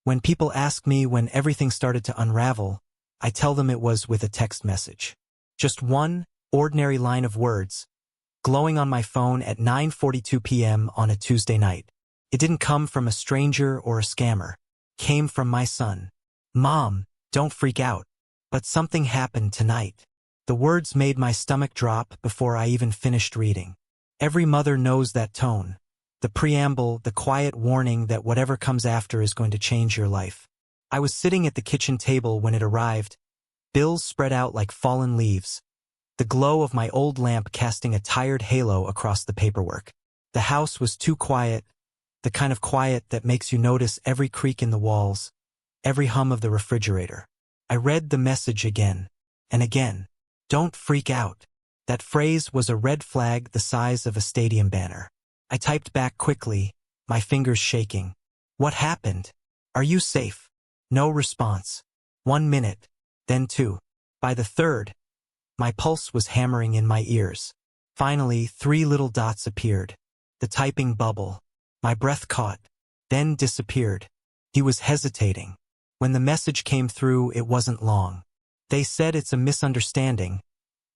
When people ask me when everything started to unravel, I tell them it was with a text message. Just one ordinary line of words, glowing on my phone at 9:42 p.m. on a Tuesday night. It didn't come from a stranger or a scammer. It came from my son. Mom, don't freak out. But something happened tonight. The words made my stomach drop before I even finished reading. Every mother knows that tone. The preamble, the quiet warning that whatever comes after is going to change your life. I was sitting at the kitchen table when it arrived, bills spread out like fallen leaves, the glow of my old lamp casting a tired halo across the paperwork. The house was too quiet, the kind of quiet that makes you notice every creak in the walls, every hum of the refrigerator. I read the message again and again. Don't freak out. That phrase was a red flag the size of a stadium banner. I typed back quickly, my fingers shaking. What happened? Are you safe? No response. 1 minute, then 2. By the third, my pulse was hammering in my ears. Finally, 3 little dots appeared. The typing bubble. My breath caught, then disappeared. He was hesitating. When the message came through, it wasn't long. They said it's a misunderstanding,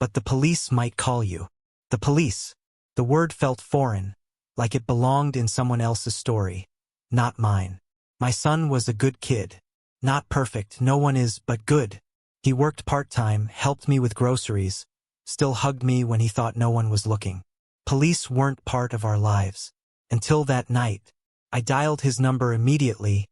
but the police might call you. The police. The word felt foreign, like it belonged in someone else's story, not mine. My son was a good kid. Not perfect, no one is, but good. He worked part-time, helped me with groceries, still hugged me when he thought no one was looking. Police weren't part of our lives. Until that night. I dialed his number immediately,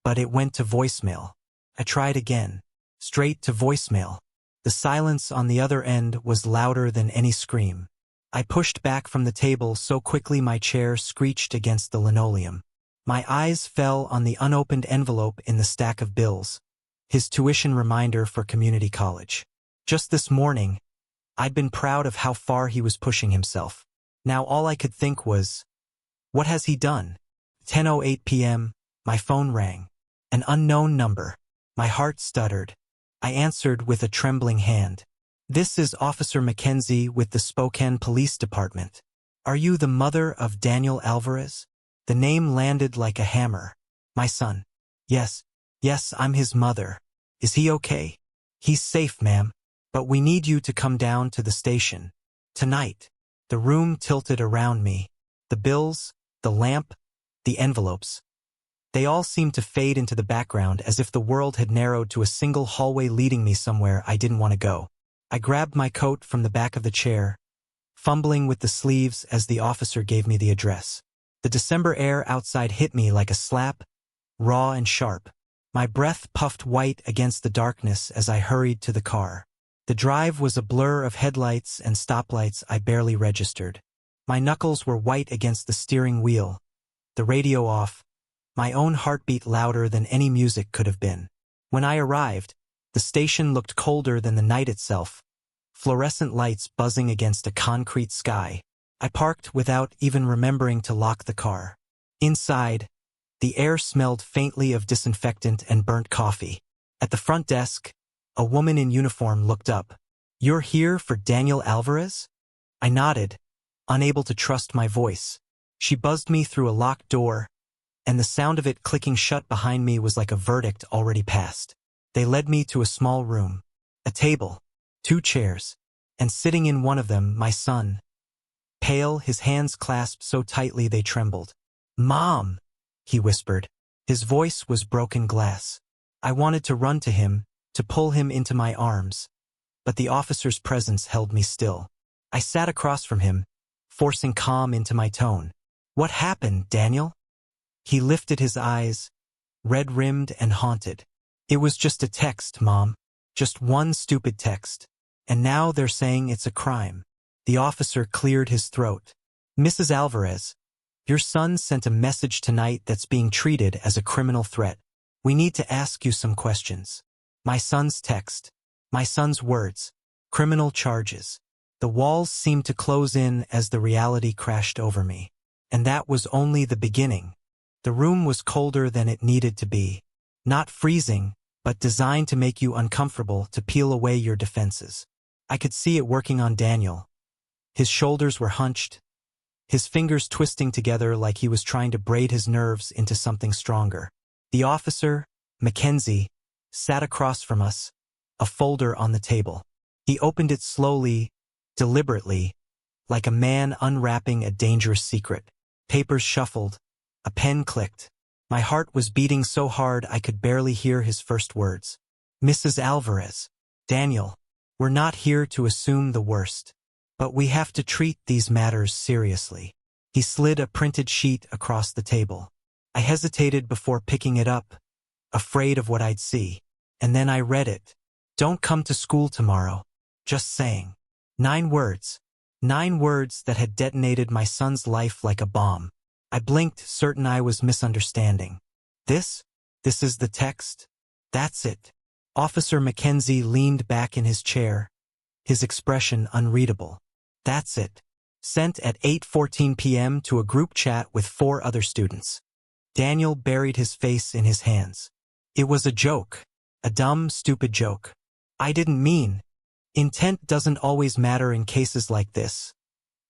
but it went to voicemail. I tried again. Straight to voicemail. The silence on the other end was louder than any scream. I pushed back from the table so quickly my chair screeched against the linoleum. My eyes fell on the unopened envelope in the stack of bills. His tuition reminder for community college. Just this morning, I'd been proud of how far he was pushing himself. Now all I could think was, what has he done? 10:08 p.m., my phone rang. An unknown number. My heart stuttered. I answered with a trembling hand. This is Officer Mackenzie with the Spokane Police Department. Are you the mother of Daniel Alvarez? The name landed like a hammer. My son. Yes, I'm his mother. Is he okay? He's safe, ma'am. But we need you to come down to the station. Tonight. The room tilted around me. The bills, the lamp, the envelopes. They all seemed to fade into the background as if the world had narrowed to a single hallway leading me somewhere I didn't want to go. I grabbed my coat from the back of the chair, fumbling with the sleeves as the officer gave me the address. The December air outside hit me like a slap, raw and sharp. My breath puffed white against the darkness as I hurried to the car. The drive was a blur of headlights and stoplights I barely registered. My knuckles were white against the steering wheel, the radio off, my own heartbeat louder than any music could have been. When I arrived, the station looked colder than the night itself, fluorescent lights buzzing against a concrete sky. I parked without even remembering to lock the car. Inside, the air smelled faintly of disinfectant and burnt coffee. At the front desk, a woman in uniform looked up. You're here for Daniel Alvarez? I nodded, unable to trust my voice. She buzzed me through a locked door, and the sound of it clicking shut behind me was like a verdict already passed. They led me to a small room, a table, 2 chairs, and sitting in one of them, my son. Pale, his hands clasped so tightly they trembled. Mom, he whispered. His voice was broken glass. I wanted to run to him, to pull him into my arms, but the officer's presence held me still. I sat across from him, forcing calm into my tone. What happened, Daniel? He lifted his eyes, red-rimmed and haunted. It was just a text, Mom. Just one stupid text. And now they're saying it's a crime. The officer cleared his throat. Mrs. Alvarez, your son sent a message tonight that's being treated as a criminal threat. We need to ask you some questions. My son's text. My son's words. Criminal charges. The walls seemed to close in as the reality crashed over me. And that was only the beginning. The room was colder than it needed to be. Not freezing, but designed to make you uncomfortable, to peel away your defenses. I could see it working on Daniel. His shoulders were hunched, his fingers twisting together like he was trying to braid his nerves into something stronger. The officer, Mackenzie, sat across from us, a folder on the table. He opened it slowly, deliberately, like a man unwrapping a dangerous secret. Papers shuffled. A pen clicked. My heart was beating so hard I could barely hear his first words. Mrs. Alvarez. Daniel, we're not here to assume the worst, but we have to treat these matters seriously. He slid a printed sheet across the table. I hesitated before picking it up, afraid of what I'd see. And then I read it. Don't come to school tomorrow. Just saying. 9 words. 9 words that had detonated my son's life like a bomb. I blinked, certain I was misunderstanding. This is the text? That's it. Officer Mackenzie leaned back in his chair, his expression unreadable. That's it. Sent at 8:14 p.m. to a group chat with 4 other students. Daniel buried his face in his hands. It was a joke. A dumb, stupid joke. I didn't mean. Intent doesn't always matter in cases like this.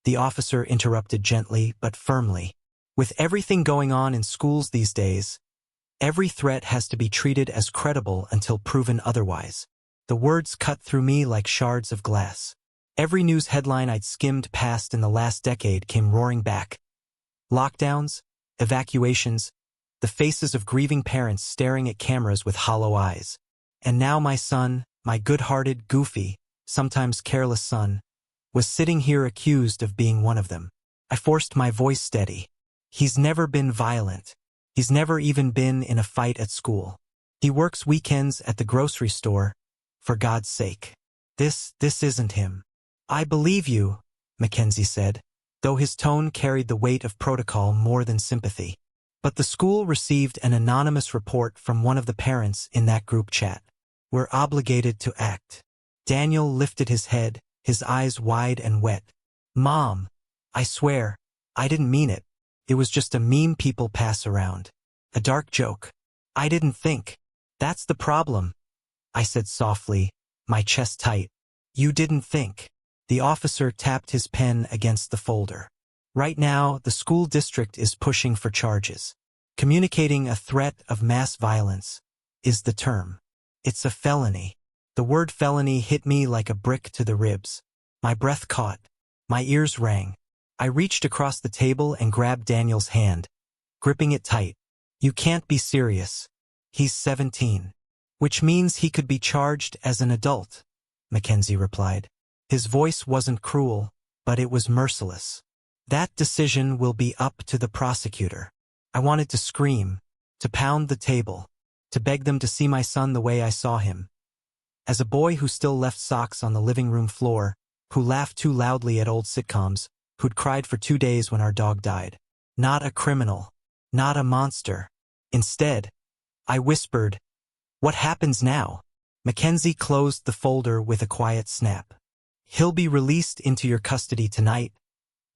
The officer interrupted gently but firmly. With everything going on in schools these days, every threat has to be treated as credible until proven otherwise. The words cut through me like shards of glass. Every news headline I'd skimmed past in the last decade came roaring back. Lockdowns, evacuations, the faces of grieving parents staring at cameras with hollow eyes. And now my son, my good-hearted, goofy, sometimes careless son, was sitting here accused of being one of them. I forced my voice steady. He's never been violent. He's never even been in a fight at school. He works weekends at the grocery store, for God's sake. This isn't him. I believe you, Mackenzie said, though his tone carried the weight of protocol more than sympathy. But the school received an anonymous report from one of the parents in that group chat. We're obligated to act. Daniel lifted his head, his eyes wide and wet. Mom, I swear, I didn't mean it. It was just a meme people pass around. A dark joke. I didn't think. That's the problem, I said softly, my chest tight. You didn't think. The officer tapped his pen against the folder. Right now, the school district is pushing for charges. Communicating a threat of mass violence is the term. It's a felony. The word felony hit me like a brick to the ribs. My breath caught. My ears rang. I reached across the table and grabbed Daniel's hand, gripping it tight. You can't be serious. He's 17. Which means he could be charged as an adult, Mackenzie replied. His voice wasn't cruel, but it was merciless. That decision will be up to the prosecutor. I wanted to scream, to pound the table, to beg them to see my son the way I saw him. As a boy who still left socks on the living room floor, who laughed too loudly at old sitcoms, who'd cried for 2 days when our dog died. Not a criminal. Not a monster. Instead, I whispered, what happens now? Mackenzie closed the folder with a quiet snap. He'll be released into your custody tonight,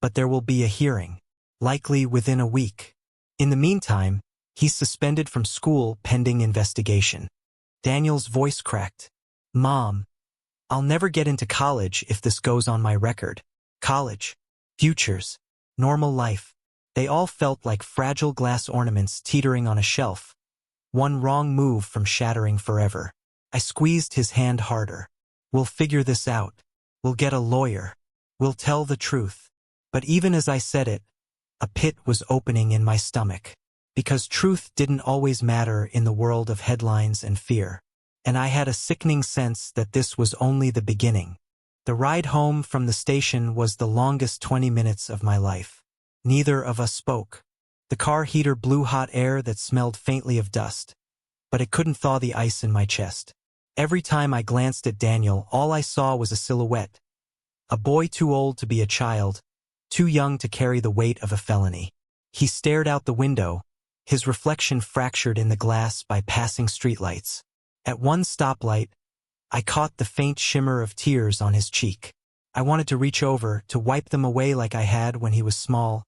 but there will be a hearing, likely within a week. In the meantime, he's suspended from school pending investigation. Daniel's voice cracked. Mom, I'll never get into college if this goes on my record. College, futures, normal life. They all felt like fragile glass ornaments teetering on a shelf. One wrong move from shattering forever. I squeezed his hand harder. We'll figure this out. We'll get a lawyer. We'll tell the truth. But even as I said it, a pit was opening in my stomach. Because truth didn't always matter in the world of headlines and fear. And I had a sickening sense that this was only the beginning. The ride home from the station was the longest 20 minutes of my life. Neither of us spoke. The car heater blew hot air that smelled faintly of dust, but it couldn't thaw the ice in my chest. Every time I glanced at Daniel, all I saw was a silhouette. A boy too old to be a child, too young to carry the weight of a felony. He stared out the window, his reflection fractured in the glass by passing streetlights. At one stoplight, I caught the faint shimmer of tears on his cheek. I wanted to reach over, to wipe them away like I had when he was small,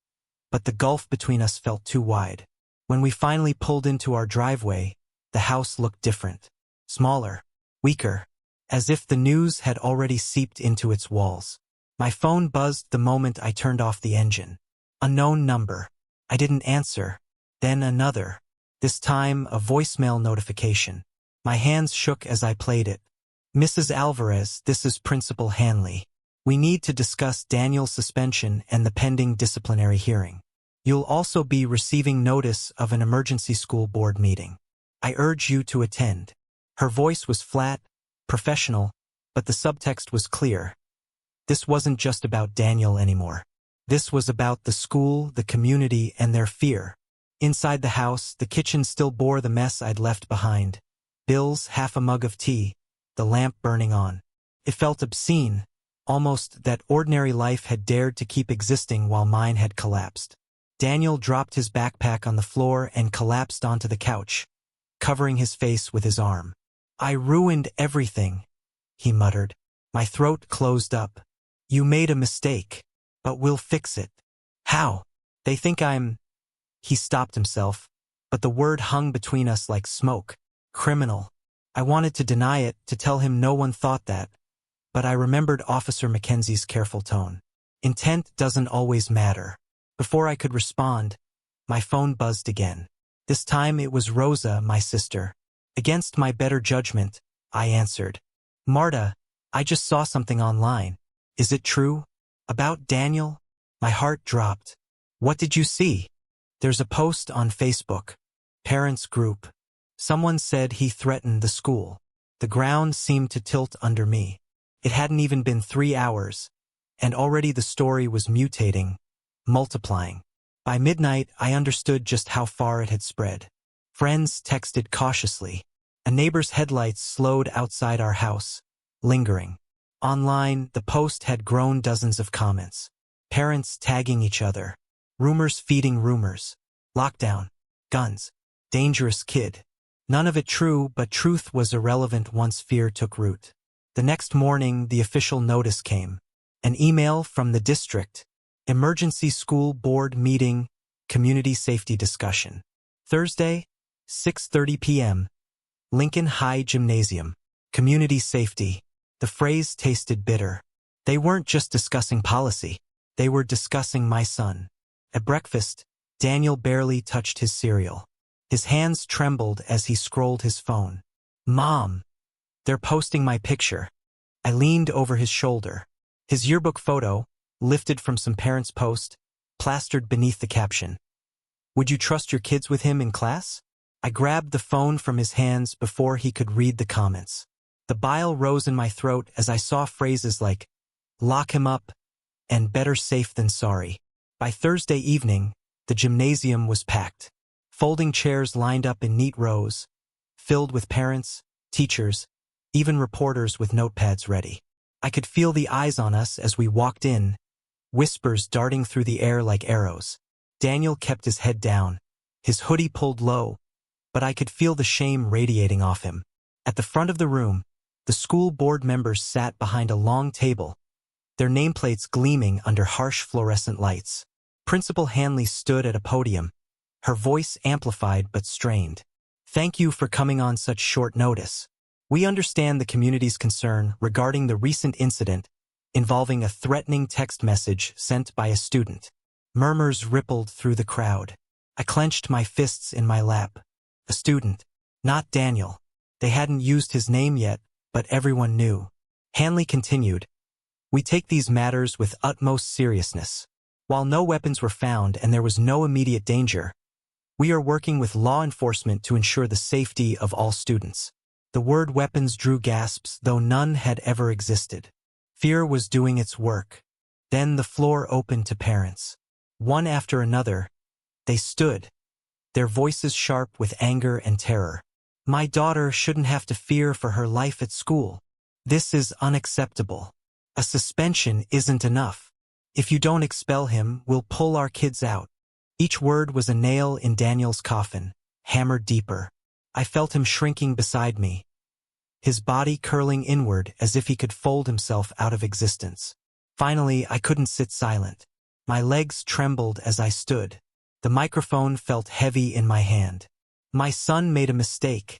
but the gulf between us felt too wide. When we finally pulled into our driveway, the house looked different. Smaller, weaker, as if the news had already seeped into its walls. My phone buzzed the moment I turned off the engine. Unknown number. I didn't answer. Then another. This time, a voicemail notification. My hands shook as I played it. Mrs. Alvarez, this is Principal Hanley. We need to discuss Daniel's suspension and the pending disciplinary hearing. You'll also be receiving notice of an emergency school board meeting. I urge you to attend. Her voice was flat, professional, but the subtext was clear. This wasn't just about Daniel anymore. This was about the school, the community, and their fear. Inside the house, the kitchen still bore the mess I'd left behind. Bills, half a mug of tea, the lamp burning on. It felt obscene, almost that ordinary life had dared to keep existing while mine had collapsed. Daniel dropped his backpack on the floor and collapsed onto the couch, covering his face with his arm. I ruined everything, he muttered. My throat closed up. You made a mistake, but we'll fix it. How? They think I'm... He stopped himself, but the word hung between us like smoke. Criminal. I wanted to deny it, to tell him no one thought that, but I remembered Officer Mackenzie's careful tone. Intent doesn't always matter. Before I could respond, my phone buzzed again. This time it was Rosa, my sister. Against my better judgment, I answered. Marta, I just saw something online. Is it true? About Daniel? My heart dropped. What did you see? There's a post on Facebook. Parents group. Someone said he threatened the school. The ground seemed to tilt under me. It hadn't even been 3 hours, and already the story was mutating, multiplying. By midnight, I understood just how far it had spread. Friends texted cautiously. A neighbor's headlights slowed outside our house, lingering. Online, the post had grown dozens of comments. Parents tagging each other. Rumors feeding rumors. Lockdown. Guns. Dangerous kid. None of it true, but truth was irrelevant once fear took root. The next morning, the official notice came. An email from the district. Emergency school board meeting, community safety discussion. Thursday, 6:30 p.m. Lincoln High Gymnasium. Community safety. The phrase tasted bitter. They weren't just discussing policy. They were discussing my son. At breakfast, Daniel barely touched his cereal. His hands trembled as he scrolled his phone. Mom, they're posting my picture. I leaned over his shoulder. His yearbook photo, lifted from some parents' post, plastered beneath the caption. Would you trust your kids with him in class? I grabbed the phone from his hands before he could read the comments. The bile rose in my throat as I saw phrases like, lock him up, and better safe than sorry. By Thursday evening, the gymnasium was packed. Folding chairs lined up in neat rows, filled with parents, teachers, even reporters with notepads ready. I could feel the eyes on us as we walked in, whispers darting through the air like arrows. Daniel kept his head down, his hoodie pulled low, but I could feel the shame radiating off him. At the front of the room, the school board members sat behind a long table, their nameplates gleaming under harsh fluorescent lights. Principal Hanley stood at a podium, her voice amplified but strained. Thank you for coming on such short notice. We understand the community's concern regarding the recent incident involving a threatening text message sent by a student. Murmurs rippled through the crowd. I clenched my fists in my lap. A student, not Daniel. They hadn't used his name yet, but everyone knew. Hanley continued, we take these matters with utmost seriousness. While no weapons were found and there was no immediate danger, we are working with law enforcement to ensure the safety of all students. The word weapons drew gasps, though none had ever existed. Fear was doing its work. Then the floor opened to parents. One after another, they stood, their voices sharp with anger and terror. My daughter shouldn't have to fear for her life at school. This is unacceptable. A suspension isn't enough. If you don't expel him, we'll pull our kids out. Each word was a nail in Daniel's coffin, hammered deeper. I felt him shrinking beside me, his body curling inward as if he could fold himself out of existence. Finally, I couldn't sit silent. My legs trembled as I stood. The microphone felt heavy in my hand. My son made a mistake.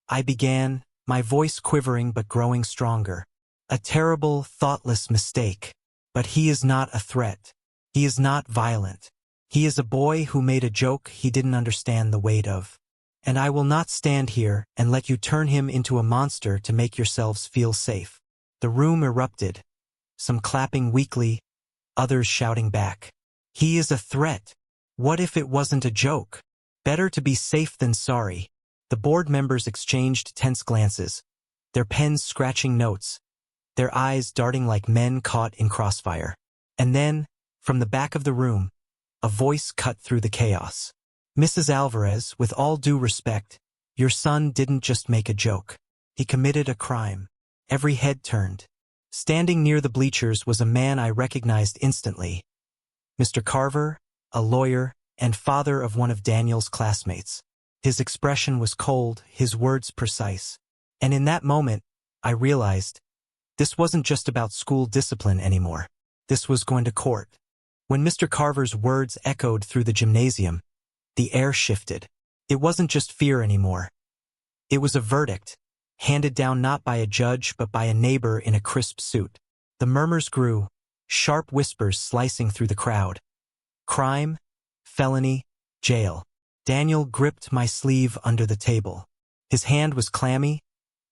I began, my voice quivering but growing stronger. A terrible, thoughtless mistake. But he is not a threat. He is not violent. He is a boy who made a joke he didn't understand the weight of. and I will not stand here and let you turn him into a monster to make yourselves feel safe." The room erupted, some clapping weakly, others shouting back. "He is a threat. What if it wasn't a joke? Better to be safe than sorry." The board members exchanged tense glances, their pens scratching notes, their eyes darting like men caught in crossfire. And then, from the back of the room, a voice cut through the chaos. "Mrs. Alvarez, with all due respect, your son didn't just make a joke. He committed a crime." Every head turned. Standing near the bleachers was a man I recognized instantly. Mr. Carver, a lawyer, and father of one of Daniel's classmates. His expression was cold, his words precise. And in that moment, I realized this wasn't just about school discipline anymore. This was going to court. When Mr. Carver's words echoed through the gymnasium, the air shifted. It wasn't just fear anymore. It was a verdict, handed down not by a judge but by a neighbor in a crisp suit. The murmurs grew, sharp whispers slicing through the crowd. Crime, felony, jail. Daniel gripped my sleeve under the table. His hand was clammy,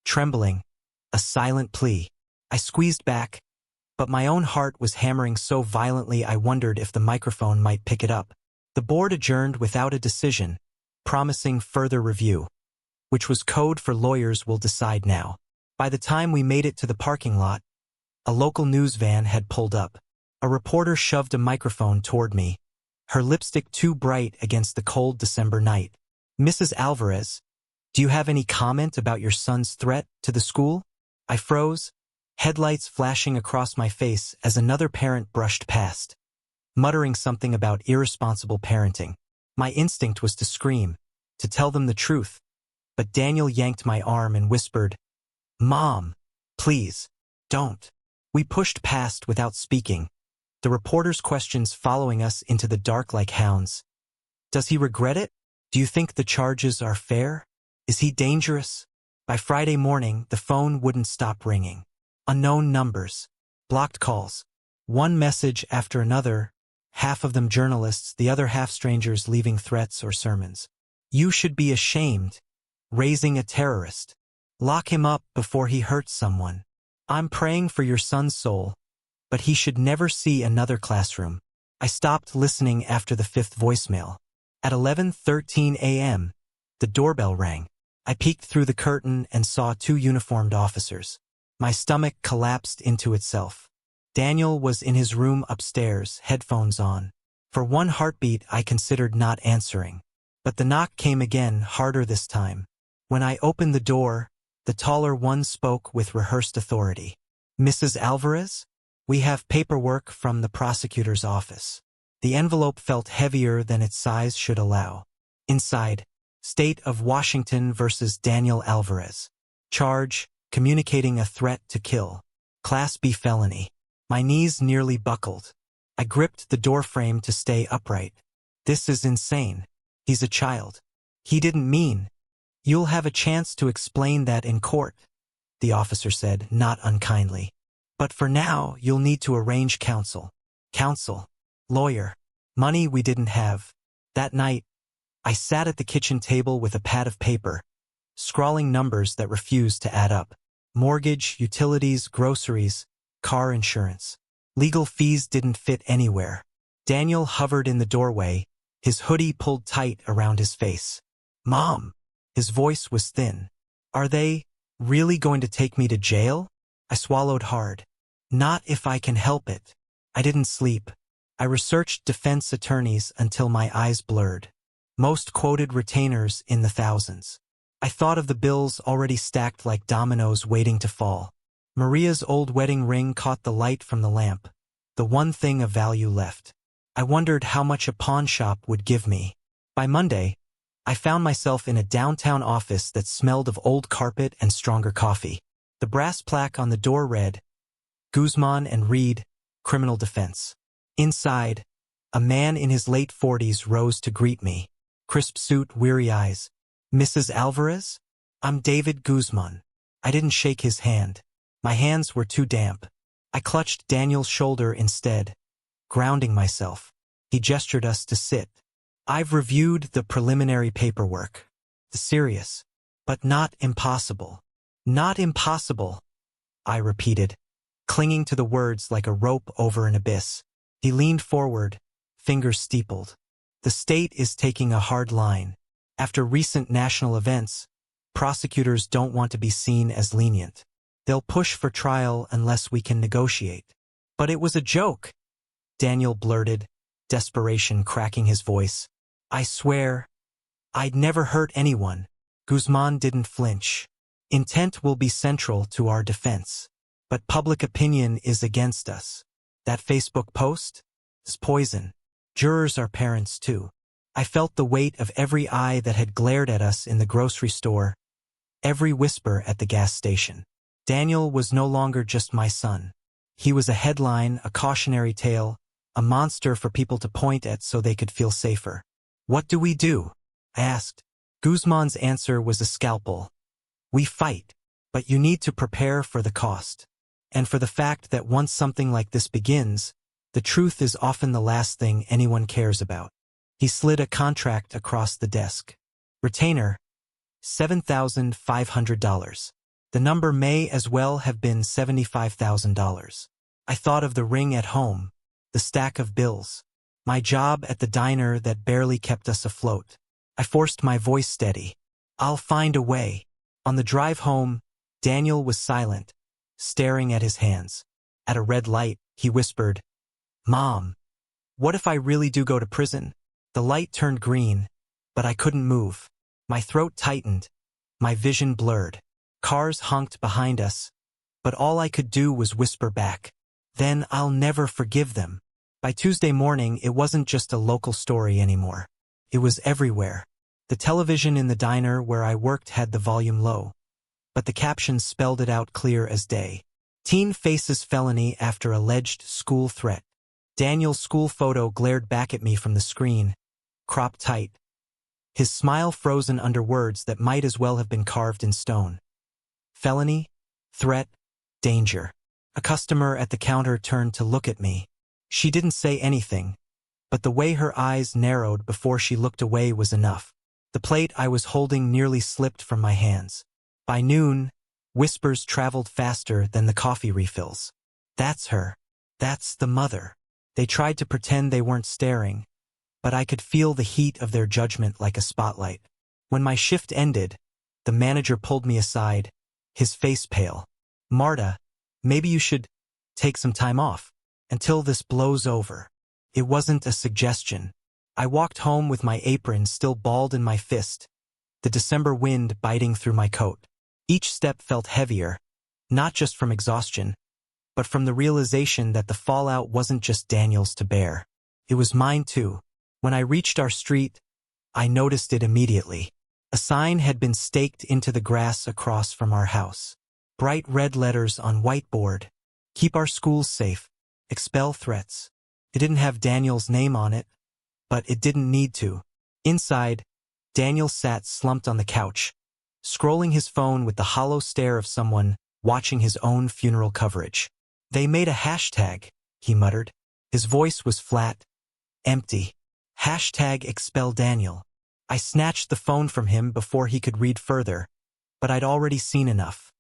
trembling, a silent plea. I squeezed back, but my own heart was hammering so violently I wondered if the microphone might pick it up. The board adjourned without a decision, promising further review, which was code for lawyers will decide now. By the time we made it to the parking lot, a local news van had pulled up. A reporter shoved a microphone toward me, her lipstick too bright against the cold December night. "Mrs. Alvarez, do you have any comment about your son's threat to the school?" I froze, headlights flashing across my face as another parent brushed past, muttering something about irresponsible parenting. My instinct was to scream, to tell them the truth, but Daniel yanked my arm and whispered, "Mom, please, don't." We pushed past without speaking, the reporter's questions following us into the dark like hounds. "Does he regret it? Do you think the charges are fair? Is he dangerous?" By Friday morning, the phone wouldn't stop ringing. Unknown numbers, blocked calls, one message after another, half of them journalists, the other half strangers leaving threats or sermons. "You should be ashamed. Raising a terrorist. Lock him up before he hurts someone. I'm praying for your son's soul, but he should never see another classroom." I stopped listening after the fifth voicemail. At 11:13 a.m., the doorbell rang. I peeked through the curtain and saw two uniformed officers. My stomach collapsed into itself. Daniel was in his room upstairs, headphones on. For one heartbeat, I considered not answering. But the knock came again, harder this time. When I opened the door, the taller one spoke with rehearsed authority. "Mrs. Alvarez? We have paperwork from the prosecutor's office." The envelope felt heavier than its size should allow. Inside, State of Washington versus Daniel Alvarez. Charge, communicating a threat to kill. Class B felony. My knees nearly buckled. I gripped the doorframe to stay upright. This is insane. He's a child. He didn't mean. "You'll have a chance to explain that in court," the officer said, not unkindly. "But for now, you'll need to arrange counsel." Counsel. Lawyer. Money we didn't have. That night, I sat at the kitchen table with a pad of paper, scrawling numbers that refused to add up. Mortgage, utilities, groceries, car insurance. Legal fees didn't fit anywhere. Daniel hovered in the doorway, his hoodie pulled tight around his face. "Mom." His voice was thin. "Are they really going to take me to jail?" I swallowed hard. "Not if I can help it." I didn't sleep. I researched defense attorneys until my eyes blurred. Most quoted retainers in the thousands. I thought of the bills already stacked like dominoes waiting to fall. Maria's old wedding ring caught the light from the lamp, the one thing of value left. I wondered how much a pawn shop would give me. By Monday, I found myself in a downtown office that smelled of old carpet and stronger coffee. The brass plaque on the door read, "Guzman and Reed, Criminal Defense." Inside, a man in his late 40s rose to greet me. Crisp suit, weary eyes. "Mrs. Alvarez? I'm David Guzman." I didn't shake his hand. My hands were too damp. I clutched Daniel's shoulder instead, grounding myself. He gestured us to sit. "I've reviewed the preliminary paperwork. Serious. But not impossible. Not impossible, I repeated, clinging to the words like a rope over an abyss. He leaned forward, fingers steepled. The state is taking a hard line. After recent national events, prosecutors don't want to be seen as lenient. They'll push for trial unless we can negotiate. But it was a joke, Daniel blurted, desperation cracking his voice. I swear, I'd never hurt anyone. Guzman didn't flinch. Intent will be central to our defense. But public opinion is against us. That Facebook post is poison. Jurors are parents too. I felt the weight of every eye that had glared at us in the grocery store, every whisper at the gas station. Daniel was no longer just my son. He was a headline, a cautionary tale, a monster for people to point at so they could feel safer. What do we do? I asked. Guzman's answer was a scalpel. We fight, but you need to prepare for the cost. And for the fact that once something like this begins, the truth is often the last thing anyone cares about. He slid a contract across the desk. Retainer, $7,500. The number may as well have been $75,000. I thought of the ring at home, the stack of bills, my job at the diner that barely kept us afloat. I forced my voice steady. I'll find a way. On the drive home, Daniel was silent, staring at his hands. At a red light, he whispered, Mom, what if I really do go to prison? The light turned green, but I couldn't move. My throat tightened, my vision blurred. Cars honked behind us, but all I could do was whisper back, then I'll never forgive them. By Tuesday morning, it wasn't just a local story anymore. It was everywhere. The television in the diner where I worked had the volume low, but the captions spelled it out clear as day. Teen faces felony after alleged school threat. Daniel's school photo glared back at me from the screen, cropped tight. His smile frozen under words that might as well have been carved in stone. Felony, threat, danger. A customer at the counter turned to look at me. She didn't say anything, but the way her eyes narrowed before she looked away was enough. The plate I was holding nearly slipped from my hands. By noon, whispers traveled faster than the coffee refills. That's her. That's the mother. They tried to pretend they weren't staring, but I could feel the heat of their judgment like a spotlight. When my shift ended, the manager pulled me aside, his face pale. Marta, maybe you should take some time off until this blows over. It wasn't a suggestion. I walked home with my apron still balled in my fist, the December wind biting through my coat. Each step felt heavier, not just from exhaustion, but from the realization that the fallout wasn't just Daniel's to bear. It was mine too. When I reached our street, I noticed it immediately. A sign had been staked into the grass across from our house. Bright red letters on whiteboard. Keep our schools safe. Expel threats. It didn't have Daniel's name on it, but it didn't need to. Inside, Daniel sat slumped on the couch, scrolling his phone with the hollow stare of someone watching his own funeral coverage. They made a hashtag, he muttered. His voice was flat, empty. Hashtag expel Daniel. I snatched the phone from him before he could read further, but I'd already seen enough.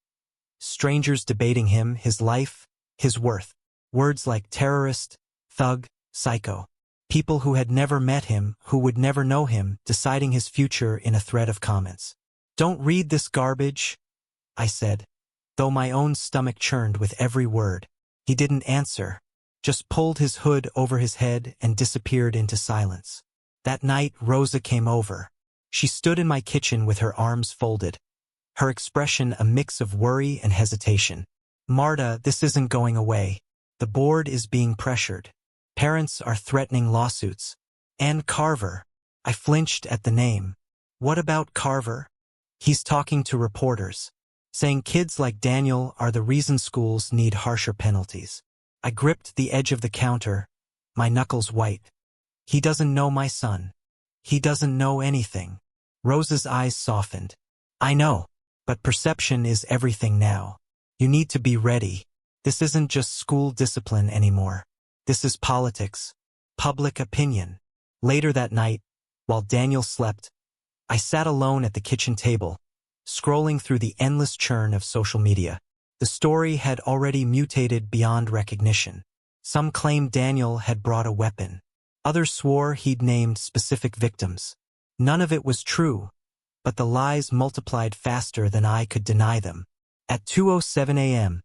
Strangers debating him, his life, his worth. Words like terrorist, thug, psycho. People who had never met him, who would never know him, deciding his future in a thread of comments. Don't read this garbage, I said, though my own stomach churned with every word. He didn't answer, just pulled his hood over his head and disappeared into silence. That night, Rosa came over. She stood in my kitchen with her arms folded, her expression a mix of worry and hesitation. Marta, this isn't going away. The board is being pressured. Parents are threatening lawsuits. And Carver. I flinched at the name. What about Carver? He's talking to reporters, saying kids like Daniel are the reason schools need harsher penalties. I gripped the edge of the counter, my knuckles white. He doesn't know my son. He doesn't know anything. Rosa's eyes softened. I know, but perception is everything now. You need to be ready. This isn't just school discipline anymore. This is politics, public opinion. Later that night, while Daniel slept, I sat alone at the kitchen table, scrolling through the endless churn of social media. The story had already mutated beyond recognition. Some claimed Daniel had brought a weapon. Others swore he'd named specific victims. None of it was true, but the lies multiplied faster than I could deny them. At 2:07 a.m.,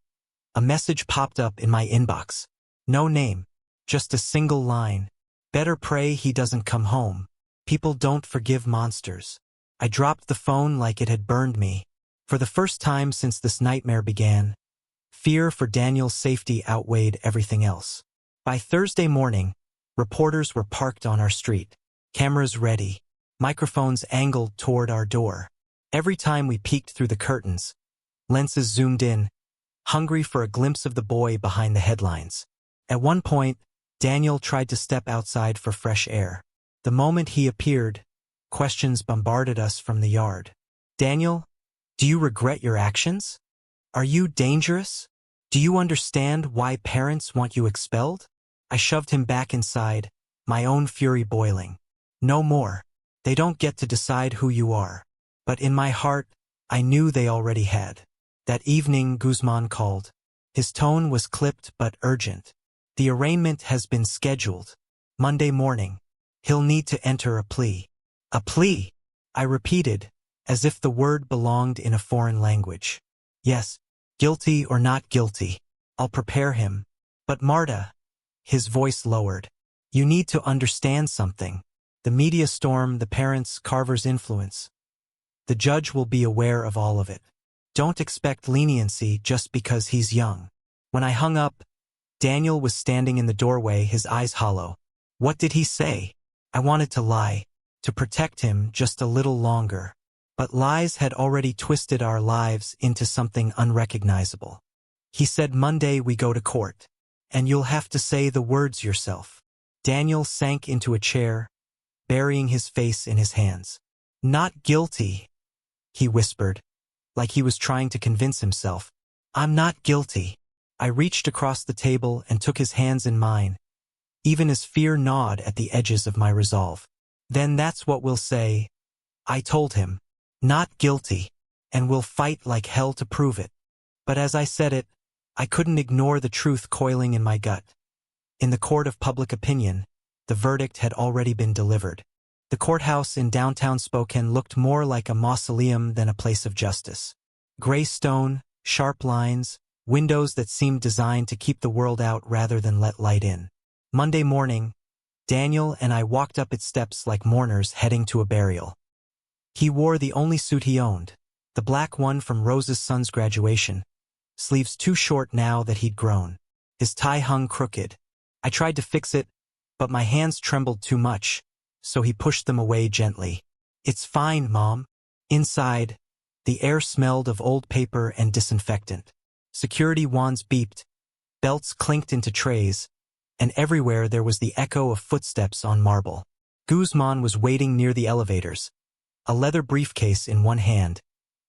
a message popped up in my inbox. No name, just a single line. Better pray he doesn't come home. People don't forgive monsters. I dropped the phone like it had burned me. For the first time since this nightmare began, fear for Daniel's safety outweighed everything else. By Thursday morning, reporters were parked on our street, cameras ready, microphones angled toward our door. Every time we peeked through the curtains, lenses zoomed in, hungry for a glimpse of the boy behind the headlines. At one point, Daniel tried to step outside for fresh air. The moment he appeared, questions bombarded us from the yard. Daniel, do you regret your actions? Are you dangerous? Do you understand why parents want you expelled? I shoved him back inside, my own fury boiling. No more. They don't get to decide who you are. But in my heart, I knew they already had. That evening, Guzman called. His tone was clipped but urgent. The arraignment has been scheduled. Monday morning. He'll need to enter a plea. A plea? I repeated, as if the word belonged in a foreign language. Yes, guilty or not guilty. I'll prepare him. But Marta, his voice lowered. You need to understand something. The media storm, the parents, Carver's influence. The judge will be aware of all of it. Don't expect leniency just because he's young. When I hung up, Daniel was standing in the doorway, his eyes hollow. What did he say? I wanted to lie, to protect him just a little longer. But lies had already twisted our lives into something unrecognizable. He said, Monday we go to court, and you'll have to say the words yourself. Daniel sank into a chair, burying his face in his hands. Not guilty, he whispered, like he was trying to convince himself. I'm not guilty. I reached across the table and took his hands in mine, even as fear gnawed at the edges of my resolve. Then that's what we'll say, I told him. Not guilty, and we'll fight like hell to prove it. But as I said it, I couldn't ignore the truth coiling in my gut. In the court of public opinion, the verdict had already been delivered. The courthouse in downtown Spokane looked more like a mausoleum than a place of justice. Gray stone, sharp lines, windows that seemed designed to keep the world out rather than let light in. Monday morning, Daniel and I walked up its steps like mourners heading to a burial. He wore the only suit he owned, the black one from Rose's son's graduation, sleeves too short now that he'd grown. His tie hung crooked. I tried to fix it, but my hands trembled too much, so he pushed them away gently. It's fine, Mom. Inside, the air smelled of old paper and disinfectant. Security wands beeped, belts clinked into trays, and everywhere there was the echo of footsteps on marble. Guzman was waiting near the elevators, a leather briefcase in one hand,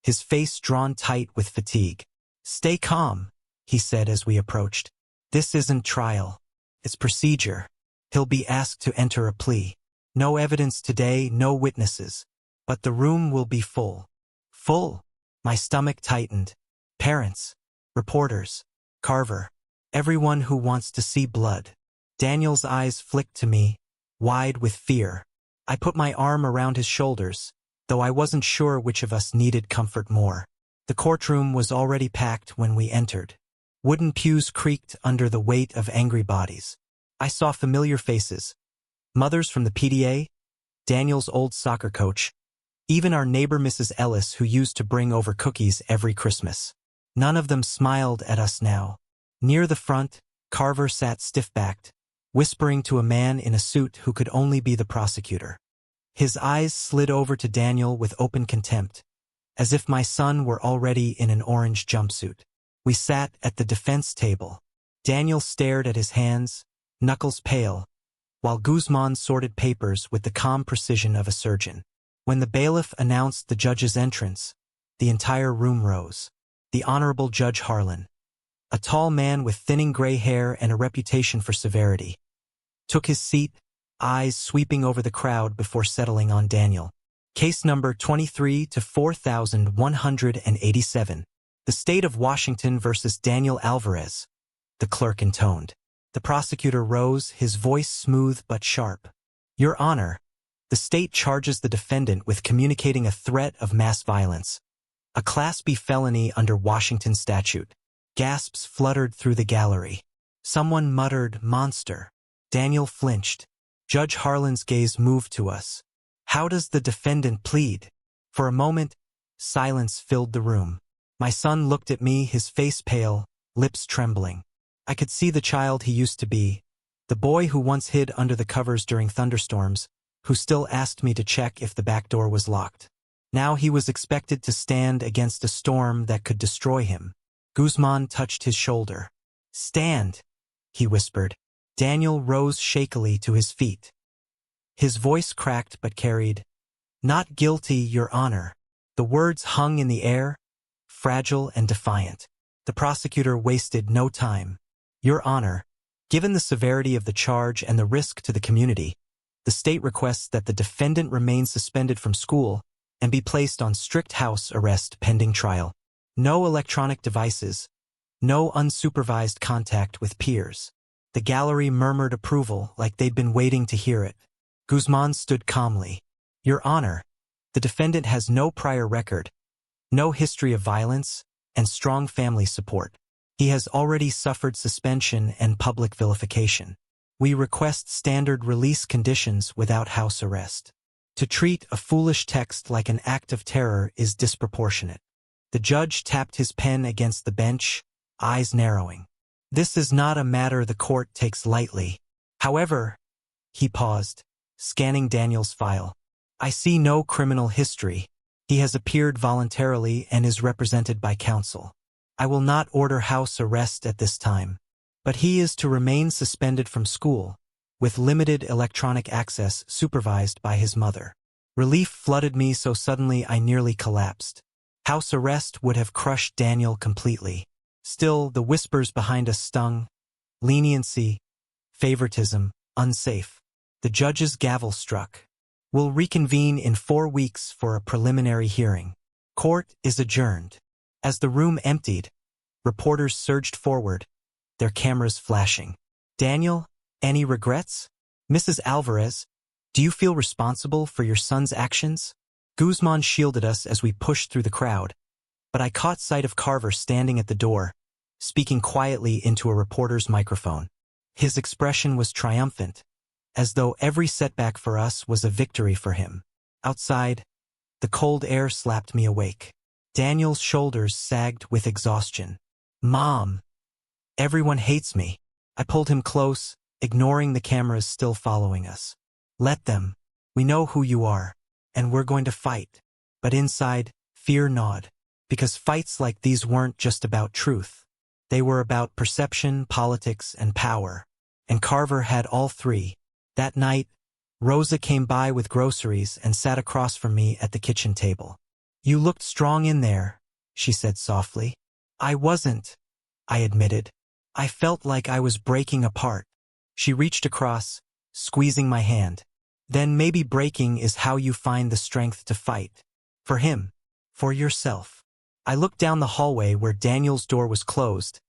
his face drawn tight with fatigue. Stay calm, he said as we approached. This isn't trial. It's procedure. He'll be asked to enter a plea. No evidence today, no witnesses. But the room will be full. Full. My stomach tightened. Parents, reporters, Carver, everyone who wants to see blood. Daniel's eyes flicked to me, wide with fear. I put my arm around his shoulders, though I wasn't sure which of us needed comfort more. The courtroom was already packed when we entered. Wooden pews creaked under the weight of angry bodies. I saw familiar faces. Mothers from the PTA, Daniel's old soccer coach, even our neighbor Mrs. Ellis who used to bring over cookies every Christmas. None of them smiled at us now. Near the front, Carver sat stiff-backed, whispering to a man in a suit who could only be the prosecutor. His eyes slid over to Daniel with open contempt, as if my son were already in an orange jumpsuit. We sat at the defense table. Daniel stared at his hands, knuckles pale, while Guzman sorted papers with the calm precision of a surgeon. When the bailiff announced the judge's entrance, the entire room rose. The Honorable Judge Harlan, a tall man with thinning gray hair and a reputation for severity, took his seat, eyes sweeping over the crowd before settling on Daniel. Case number 23 to 4187. The State of Washington versus Daniel Alvarez. The clerk intoned. The prosecutor rose, his voice smooth but sharp. Your Honor, the state charges the defendant with communicating a threat of mass violence, a Class B felony under Washington statute. Gasps fluttered through the gallery. Someone muttered, "Monster." Daniel flinched. Judge Harlan's gaze moved to us. How does the defendant plead? For a moment, silence filled the room. My son looked at me, his face pale, lips trembling. I could see the child he used to be, the boy who once hid under the covers during thunderstorms, who still asked me to check if the back door was locked. Now he was expected to stand against a storm that could destroy him. Guzman touched his shoulder. "Stand," he whispered. Daniel rose shakily to his feet. His voice cracked but carried, "Not guilty, Your Honor." The words hung in the air, fragile and defiant. The prosecutor wasted no time. "Your Honor, given the severity of the charge and the risk to the community, the state requests that the defendant remain suspended from school and be placed on strict house arrest pending trial. No electronic devices, no unsupervised contact with peers." The gallery murmured approval like they'd been waiting to hear it. Guzman stood calmly. "Your Honor, the defendant has no prior record, no history of violence, and strong family support. He has already suffered suspension and public vilification. We request standard release conditions without house arrest. To treat a foolish text like an act of terror is disproportionate." The judge tapped his pen against the bench, eyes narrowing. "This is not a matter the court takes lightly. However," he paused, scanning Daniel's file, "I see no criminal history. He has appeared voluntarily and is represented by counsel. I will not order house arrest at this time, but he is to remain suspended from school, with limited electronic access supervised by his mother." Relief flooded me so suddenly I nearly collapsed. House arrest would have crushed Daniel completely. Still, the whispers behind us stung. Leniency, favoritism, unsafe. The judge's gavel struck. "We'll reconvene in 4 weeks for a preliminary hearing. Court is adjourned." As the room emptied, reporters surged forward, their cameras flashing. "Daniel, any regrets? Mrs. Alvarez, do you feel responsible for your son's actions?" Guzman shielded us as we pushed through the crowd, but I caught sight of Carver standing at the door, speaking quietly into a reporter's microphone. His expression was triumphant, as though every setback for us was a victory for him. Outside, the cold air slapped me awake. Daniel's shoulders sagged with exhaustion. "Mom, everyone hates me." I pulled him close, ignoring the cameras still following us. "Let them. We know who you are, and we're going to fight." But inside, fear gnawed, because fights like these weren't just about truth. They were about perception, politics, and power. And Carver had all three. That night, Rosa came by with groceries and sat across from me at the kitchen table. "You looked strong in there," she said softly. "I wasn't," I admitted. "I felt like I was breaking apart." She reached across, squeezing my hand. "Then maybe breaking is how you find the strength to fight. For him. For yourself." I looked down the hallway where Daniel's door was closed,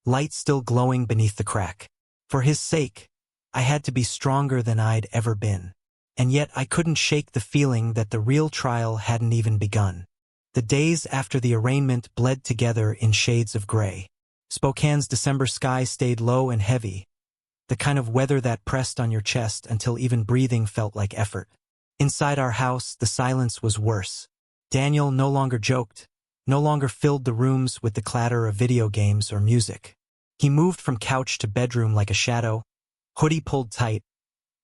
light still glowing beneath the crack. For his sake, I had to be stronger than I'd ever been. And yet I couldn't shake the feeling that the real trial hadn't even begun. The days after the arraignment bled together in shades of gray. Spokane's December sky stayed low and heavy, the kind of weather that pressed on your chest until even breathing felt like effort. Inside our house, the silence was worse. Daniel no longer joked, no longer filled the rooms with the clatter of video games or music. He moved from couch to bedroom like a shadow, hoodie pulled tight,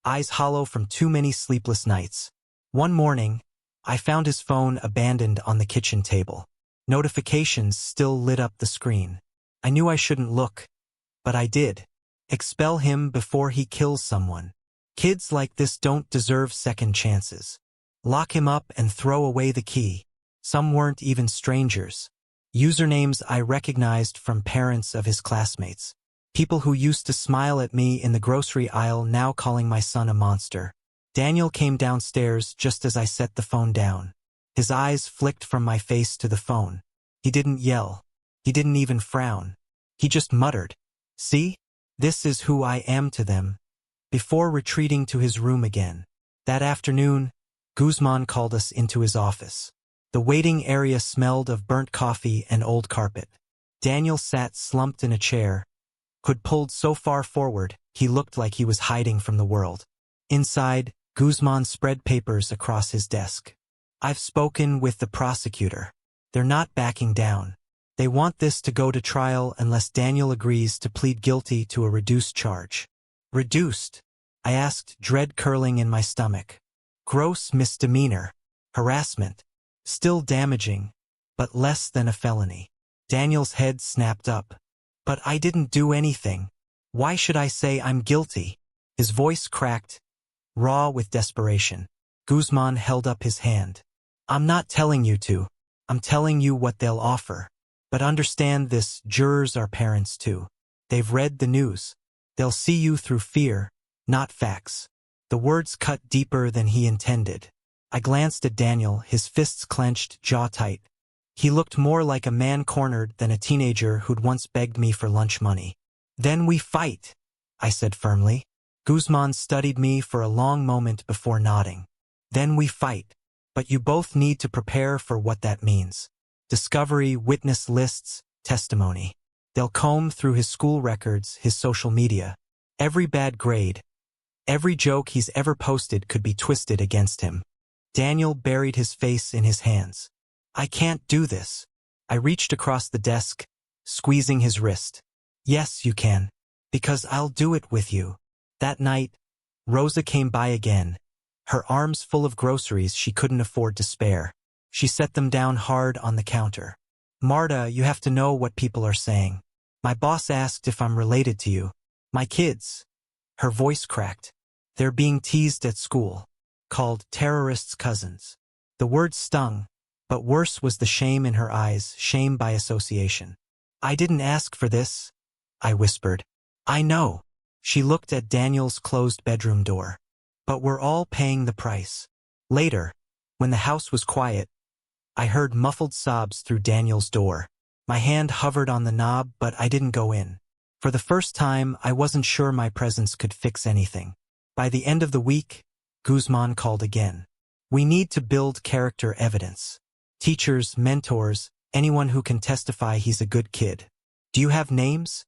eyes hollow from too many sleepless nights. One morning, I found his phone abandoned on the kitchen table. Notifications still lit up the screen. I knew I shouldn't look, but I did. Expel him before he kills someone. Kids like this don't deserve second chances. Lock him up and throw away the key. Some weren't even strangers. Usernames I recognized from parents of his classmates. People who used to smile at me in the grocery aisle now calling my son a monster. Daniel came downstairs just as I set the phone down. His eyes flicked from my face to the phone. He didn't yell. He didn't even frown. He just muttered, "See? This is who I am to them," before retreating to his room again. That afternoon, Guzman called us into his office. The waiting area smelled of burnt coffee and old carpet. Daniel sat slumped in a chair, hood pulled so far forward, he looked like he was hiding from the world. Inside, Guzman spread papers across his desk. "I've spoken with the prosecutor. They're not backing down. They want this to go to trial unless Daniel agrees to plead guilty to a reduced charge." "Reduced?" I asked, dread curling in my stomach. "Gross misdemeanor. Harassment. Still damaging, but less than a felony." Daniel's head snapped up. "But I didn't do anything. Why should I say I'm guilty?" His voice cracked, raw with desperation. Guzman held up his hand. "I'm not telling you to. I'm telling you what they'll offer. But understand this, jurors are parents too. They've read the news. They'll see you through fear, not facts." The words cut deeper than he intended. I glanced at Daniel, his fists clenched, jaw tight. He looked more like a man cornered than a teenager who'd once begged me for lunch money. "Then we fight," I said firmly. Guzman studied me for a long moment before nodding. "Then we fight. But you both need to prepare for what that means. Discovery, witness lists, testimony. They'll comb through his school records, his social media. Every bad grade, every joke he's ever posted could be twisted against him." Daniel buried his face in his hands. "I can't do this." I reached across the desk, squeezing his wrist. "Yes, you can. Because I'll do it with you." That night, Rosa came by again, her arms full of groceries she couldn't afford to spare. She set them down hard on the counter. "Marta, you have to know what people are saying. My boss asked if I'm related to you. My kids." Her voice cracked. "They're being teased at school. Called terrorists' cousins." The word stung, but worse was the shame in her eyes, shame by association. "I didn't ask for this," I whispered. "I know." She looked at Daniel's closed bedroom door. "But we're all paying the price." Later, when the house was quiet, I heard muffled sobs through Daniel's door. My hand hovered on the knob, but I didn't go in. For the first time, I wasn't sure my presence could fix anything. By the end of the week, Guzman called again. "We need to build character evidence. Teachers, mentors, anyone who can testify he's a good kid. Do you have names?"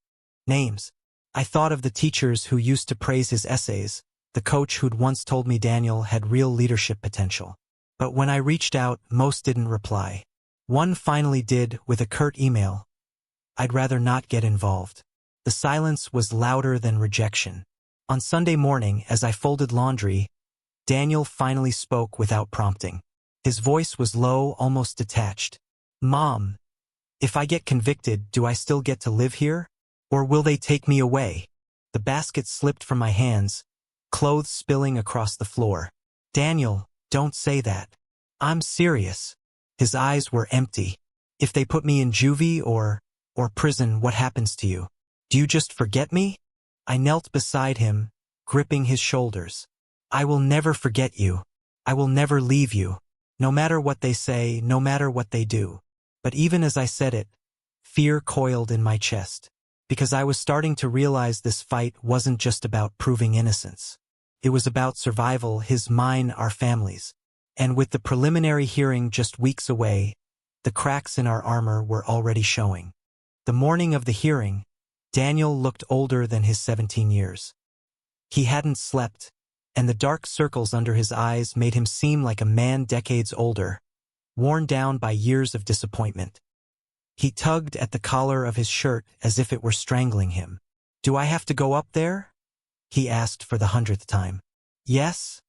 Names. I thought of the teachers who used to praise his essays, the coach who'd once told me Daniel had real leadership potential. But when I reached out, most didn't reply. One finally did, with a curt email. "I'd rather not get involved." The silence was louder than rejection. On Sunday morning, as I folded laundry, Daniel finally spoke without prompting. His voice was low, almost detached. "Mom, if I get convicted, do I still get to live here? Or will they take me away?" The basket slipped from my hands, clothes spilling across the floor. "Daniel, don't say that. I'm serious." His eyes were empty. "If they put me in juvie or prison, what happens to you? Do you just forget me?" I knelt beside him, gripping his shoulders. "I will never forget you. I will never leave you. No matter what they say, no matter what they do." But even as I said it, fear coiled in my chest. Because I was starting to realize this fight wasn't just about proving innocence. It was about survival, his, mine, our families. And with the preliminary hearing just weeks away, the cracks in our armor were already showing. The morning of the hearing, Daniel looked older than his 17 years. He hadn't slept, and the dark circles under his eyes made him seem like a man decades older, worn down by years of disappointment. He tugged at the collar of his shirt as if it were strangling him. "Do I have to go up there?" he asked for the 100th time. "Yes,"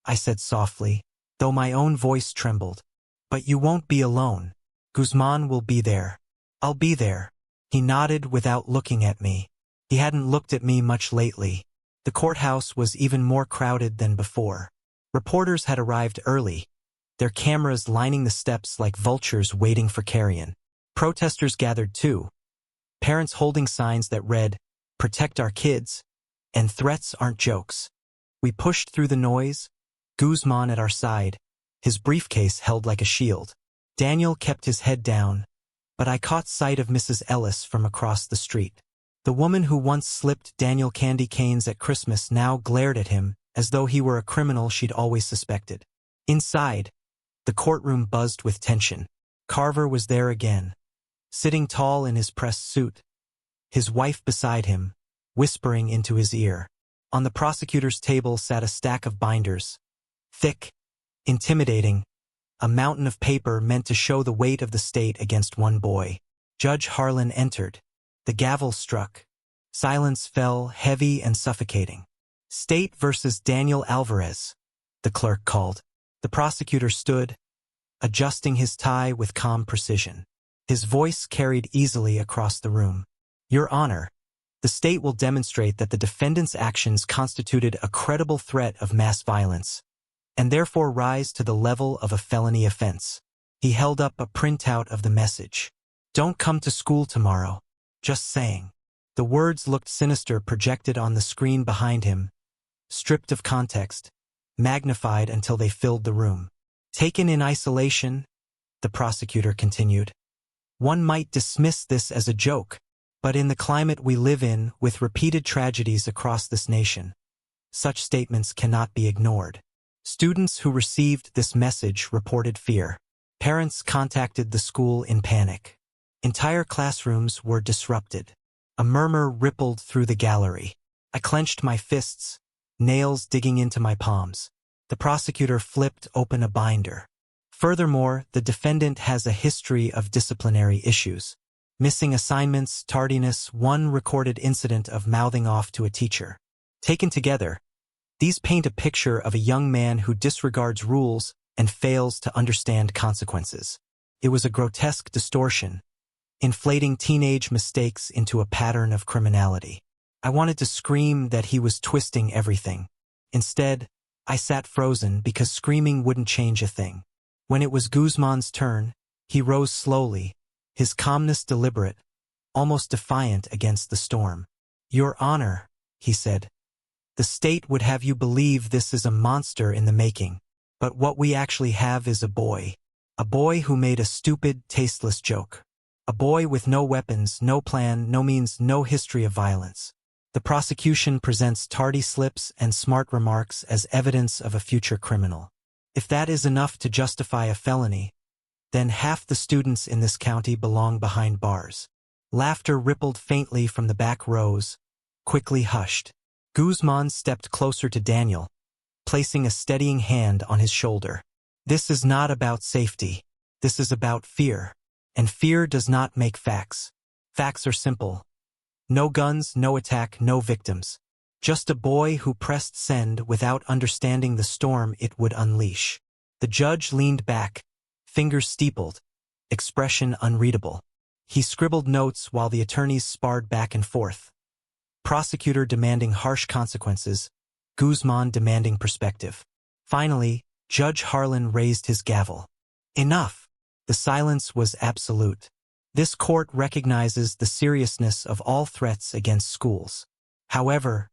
I said softly, though my own voice trembled. "But you won't be alone. Guzman will be there." "I'll be there." He nodded without looking at me. He hadn't looked at me much lately. The courthouse was even more crowded than before. Reporters had arrived early, their cameras lining the steps like vultures waiting for carrion. Protesters gathered too, parents holding signs that read, "Protect our kids," and "Threats aren't jokes." We pushed through the noise, Guzman at our side, his briefcase held like a shield. Daniel kept his head down, but I caught sight of Mrs. Ellis from across the street. The woman who once slipped Daniel candy canes at Christmas now glared at him as though he were a criminal she'd always suspected. Inside, the courtroom buzzed with tension. Carver was there again, sitting tall in his press suit, his wife beside him, whispering into his ear. On the prosecutor's table sat a stack of binders, thick, intimidating, a mountain of paper meant to show the weight of the state against one boy. Judge Harlan entered. The gavel struck. Silence fell, heavy and suffocating. State versus Daniel Alvarez, the clerk called. The prosecutor stood, adjusting his tie with calm precision. His voice carried easily across the room. Your Honor, the state will demonstrate that the defendant's actions constituted a credible threat of mass violence, and therefore rise to the level of a felony offense. He held up a printout of the message. Don't come to school tomorrow. Just saying. The words looked sinister projected on the screen behind him, stripped of context, magnified until they filled the room. Taken in isolation, the prosecutor continued, one might dismiss this as a joke, but in the climate we live in, with repeated tragedies across this nation, such statements cannot be ignored. Students who received this message reported fear. Parents contacted the school in panic. Entire classrooms were disrupted. A murmur rippled through the gallery. I clenched my fists, nails digging into my palms. The prosecutor flipped open a binder. Furthermore, the defendant has a history of disciplinary issues. Missing assignments, tardiness, one recorded incident of mouthing off to a teacher. Taken together, these paint a picture of a young man who disregards rules and fails to understand consequences. It was a grotesque distortion, inflating teenage mistakes into a pattern of criminality. I wanted to scream that he was twisting everything. Instead, I sat frozen because screaming wouldn't change a thing. When it was Guzman's turn, he rose slowly, his calmness deliberate, almost defiant against the storm. Your Honor, he said, the state would have you believe this is a monster in the making, but what we actually have is a boy who made a stupid, tasteless joke. A boy with no weapons, no plan, no means, no history of violence. The prosecution presents tardy slips and smart remarks as evidence of a future criminal. If that is enough to justify a felony, then half the students in this county belong behind bars. Laughter rippled faintly from the back rows, quickly hushed. Guzman stepped closer to Daniel, placing a steadying hand on his shoulder. This is not about safety. This is about fear. And fear does not make facts. Facts are simple. No guns, no attack, no victims. Just a boy who pressed send without understanding the storm it would unleash. The judge leaned back, fingers steepled, expression unreadable. He scribbled notes while the attorneys sparred back and forth. Prosecutor demanding harsh consequences, Guzman demanding perspective. Finally, Judge Harlan raised his gavel. Enough! The silence was absolute. This court recognizes the seriousness of all threats against schools. However,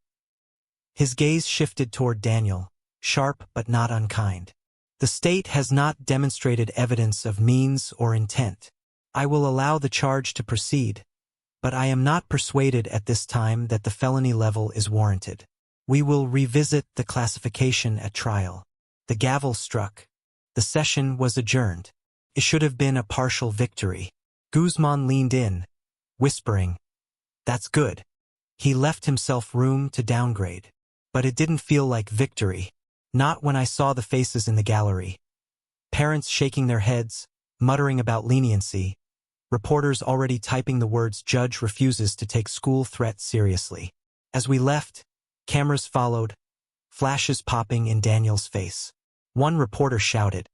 his gaze shifted toward Daniel, sharp but not unkind. The state has not demonstrated evidence of means or intent. I will allow the charge to proceed, but I am not persuaded at this time that the felony level is warranted. We will revisit the classification at trial. The gavel struck. The session was adjourned. It should have been a partial victory. Guzman leaned in, whispering, "That's good." He left himself room to downgrade. But it didn't feel like victory. Not when I saw the faces in the gallery. Parents shaking their heads, muttering about leniency. Reporters already typing the words "Judge refuses to take school threat seriously." As we left, cameras followed, flashes popping in Daniel's face. One reporter shouted,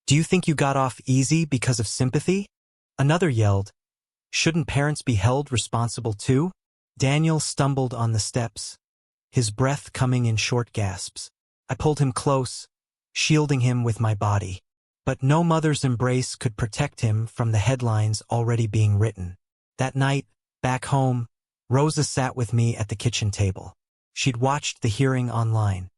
"Do you think you got off easy because of sympathy?" Another yelled, "Shouldn't parents be held responsible too?" Daniel stumbled on the steps, his breath coming in short gasps. I pulled him close, shielding him with my body. But no mother's embrace could protect him from the headlines already being written. That night, back home, Rosa sat with me at the kitchen table. She'd watched the hearing online.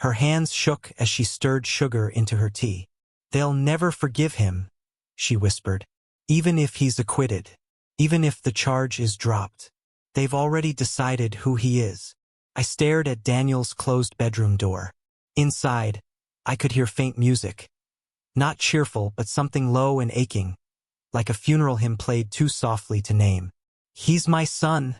Her hands shook as she stirred sugar into her tea. "They'll never forgive him," she whispered. "Even if he's acquitted. Even if the charge is dropped. They've already decided who he is." I stared at Daniel's closed bedroom door. Inside, I could hear faint music. Not cheerful, but something low and aching, like a funeral hymn played too softly to name. "He's my son,"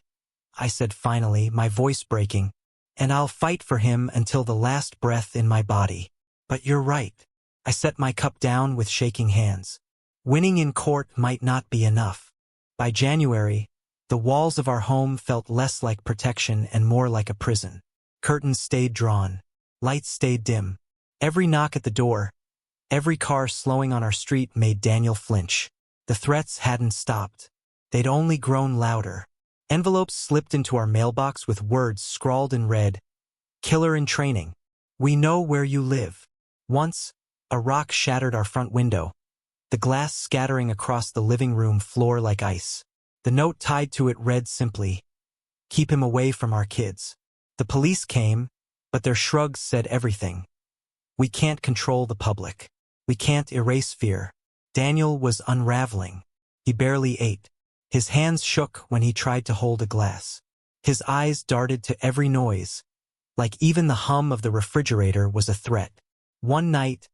I said finally, my voice breaking, "and I'll fight for him until the last breath in my body." "But you're right." I set my cup down with shaking hands. Winning in court might not be enough. By January, the walls of our home felt less like protection and more like a prison. Curtains stayed drawn. Lights stayed dim. Every knock at the door, every car slowing on our street made Daniel flinch. The threats hadn't stopped. They'd only grown louder. Envelopes slipped into our mailbox with words scrawled in red. "Killer in training. We know where you live." Once, a rock shattered our front window, the glass scattering across the living room floor like ice. The note tied to it read simply, "Keep him away from our kids." The police came, but their shrugs said everything. We can't control the public. We can't erase fear. Daniel was unraveling. He barely ate. His hands shook when he tried to hold a glass. His eyes darted to every noise, like even the hum of the refrigerator was a threat. One night,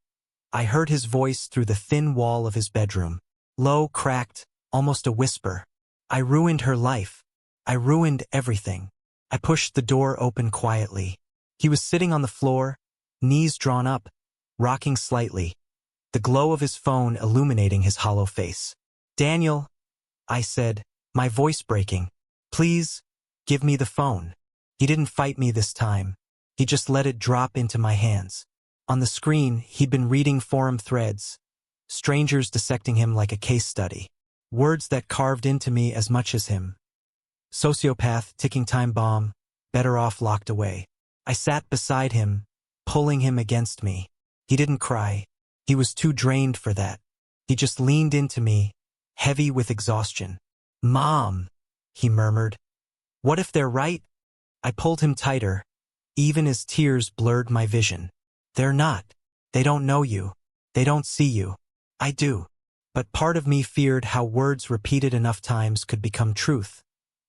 I heard his voice through the thin wall of his bedroom. Low, cracked, almost a whisper. "I ruined her life. I ruined everything." I pushed the door open quietly. He was sitting on the floor, knees drawn up, rocking slightly, the glow of his phone illuminating his hollow face. "Daniel," I said, my voice breaking, "please, give me the phone." He didn't fight me this time. He just let it drop into my hands. On the screen, he'd been reading forum threads, strangers dissecting him like a case study. Words that carved into me as much as him. Sociopath, ticking time bomb, better off locked away. I sat beside him, pulling him against me. He didn't cry. He was too drained for that. He just leaned into me, heavy with exhaustion. "Mom," he murmured. "What if they're right?" I pulled him tighter, even as tears blurred my vision. "They're not. They don't know you. They don't see you. I do." But part of me feared how words repeated enough times could become truth,